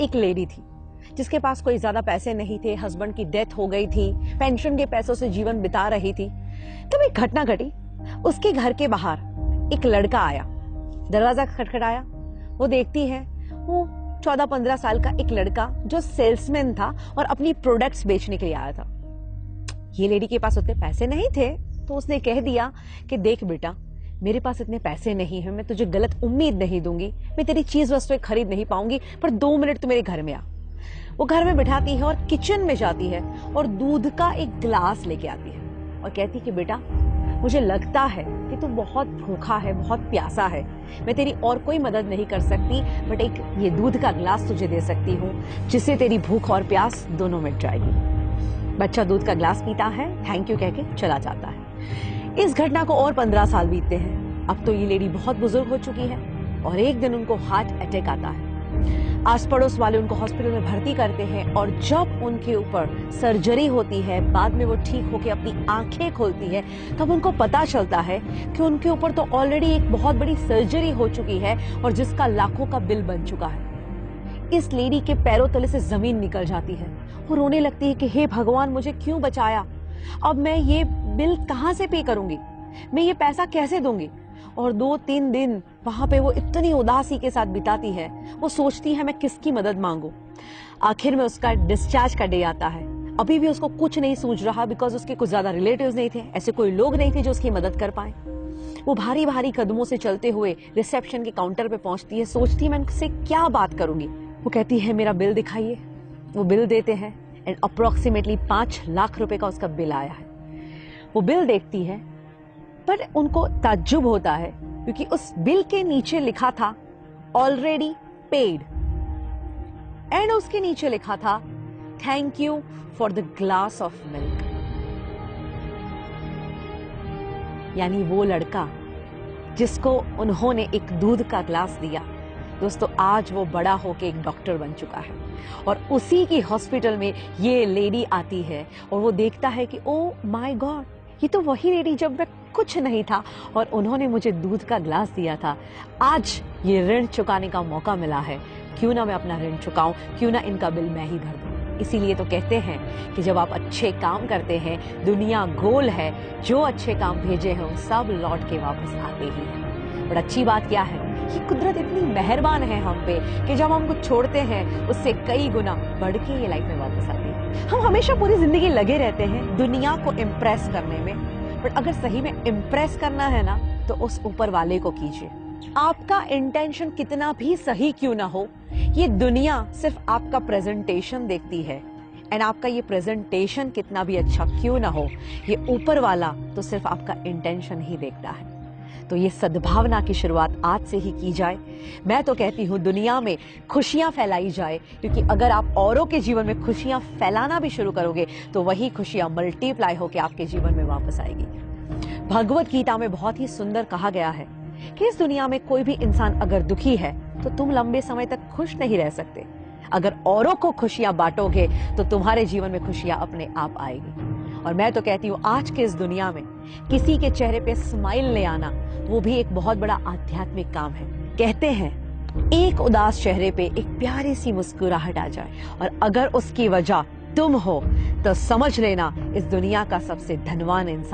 एक लेडी थी जिसके पास कोई ज्यादा पैसे नहीं थे, हस्बैंड की डेथ हो गई थी, पेंशन के पैसों से जीवन बिता रही थी। तब एक घटना घटी। उसके घर के बाहर एक लड़का आया, दरवाजा खटखटाया। वो देखती है वो 14-15 साल का एक लड़का जो सेल्समैन था और अपनी प्रोडक्ट्स बेचने के लिए आया था। ये लेडी के पास उतने पैसे नहीं थे तो उसने कह दिया कि देख बेटा, मेरे पास इतने पैसे नहीं है, मैं तुझे गलत उम्मीद नहीं दूंगी, मैं तेरी चीज वस्तुएं खरीद नहीं पाऊंगी, पर 2 मिनट तू मेरे घर में आ। वो घर में बिठाती है और किचन में जाती है और दूध का एक ग्लास लेके आती है और कहती कि बेटा, मुझे लगता है कि तू बहुत भूखा है, बहुत प्यासा है, मैं तेरी और कोई मदद नहीं कर सकती, बट एक ये दूध का ग्लास तुझे दे सकती हूँ जिससे तेरी भूख और प्यास दोनों मिट जाएगी। बच्चा दूध का ग्लास पीता है, थैंक यू कह के चला जाता है। इस घटना को और 15 साल बीतते हैं। अब तो ये लेडी बहुत बुजुर्ग हो चुकी है और एक दिन उनको हार्ट अटैक आता है। आस पड़ोस वाले उनको हॉस्पिटल में भर्ती करते हैं और जब उनके ऊपर सर्जरी होती है, बाद में वो ठीक होकर अपनी आंखें खोलती है, तब उनको पता चलता है कि उनके ऊपर तो ऑलरेडी एक बहुत बड़ी सर्जरी हो चुकी है और जिसका लाखों का बिल बन चुका है। इस लेडी के पैरों तले से जमीन निकल जाती है और रोने लगती है कि हे भगवान, मुझे क्यों बचाया, अब मैं ये बिल कहां से पे करूंगी, मैं ये पैसा कैसे दूंगी। और 2-3 दिन वहां पे वो इतनी उदासी के साथ बिताती है। वो सोचती है मैं किसकी मदद मांगू। आखिर में उसका डिस्चार्ज का डे आता है। अभी भी उसको कुछ नहीं सूझ रहा, बिकॉज उसके कुछ ज्यादा रिलेटिव्स नहीं थे, ऐसे कोई लोग नहीं थे जो उसकी मदद कर पाए। वो भारी भारी कदमों से चलते हुए रिसेप्शन के काउंटर पे पहुंचती है। सोचती है मैं उनसे क्या बात करूंगी। वो कहती है मेरा बिल दिखाइए। वो बिल देते हैं एंड अप्रोक्सीमेटली 5 लाख रुपए का उसका बिल आया है। वो बिल देखती है पर उनको ताज्जुब होता है क्योंकि उस बिल के नीचे लिखा था ऑलरेडी पेड एंड उसके नीचे लिखा था thank you for the glass of milk. यानी वो लड़का जिसको उन्होंने एक दूध का ग्लास दिया, दोस्तों आज वो बड़ा होके एक डॉक्टर बन चुका है और उसी की हॉस्पिटल में ये लेडी आती है और वो देखता है कि ओ माय गॉड, ये तो वही लेडी जब मैं कुछ नहीं था और उन्होंने मुझे दूध का ग्लास दिया था। आज ये ऋण चुकाने का मौका मिला है, क्यों ना मैं अपना ऋण चुकाऊं, क्यों ना इनका बिल मैं ही भर दूं। इसीलिए तो कहते हैं कि जब आप अच्छे काम करते हैं, दुनिया गोल है, जो अच्छे काम भेजे हैं उन सब लौट के वापस आते ही हैं। बट अच्छी बात क्या है कि कुदरत इतनी मेहरबान है हम पे कि जब हम कुछ छोड़ते हैं उससे कई गुना बढ़ के ये लाइफ में वापस आती है। हम हमेशा पूरी जिंदगी लगे रहते हैं दुनिया को इम्प्रेस करने में, बट अगर सही में इम्प्रेस करना है ना तो उस ऊपर वाले को कीजिए। आपका इंटेंशन कितना भी सही क्यों ना हो, ये दुनिया सिर्फ आपका प्रेजेंटेशन देखती है एंड आपका ये प्रेजेंटेशन कितना भी अच्छा क्यों ना हो, ये ऊपर वाला तो सिर्फ आपका इंटेंशन ही देखता है। तो ये सद्भावना की शुरुआत आज से ही की जाए। मैं तो कहती हूँ दुनिया में खुशियां फैलाई जाए, क्योंकि अगर आप औरों के जीवन में खुशियां फैलाना भी शुरू करोगे तो वही खुशियां मल्टीप्लाई होकर आपके जीवन में वापस आएगी। भगवत गीता में बहुत ही सुंदर कहा गया है कि इस दुनिया में कोई भी इंसान अगर दुखी है तो तुम लंबे समय तक खुश नहीं रह सकते। अगर औरों को खुशियां बांटोगे तो तुम्हारे जीवन में खुशियां अपने आप आएगी। और मैं तो कहती हूँ आज के इस दुनिया में किसी के चेहरे पे स्माइल ले आना वो भी एक बहुत बड़ा आध्यात्मिक काम है। कहते हैं एक उदास चेहरे पे एक प्यारी सी मुस्कुराहट आ जाए और अगर उसकी वजह तुम हो तो समझ लेना इस दुनिया का सबसे धनवान इंसान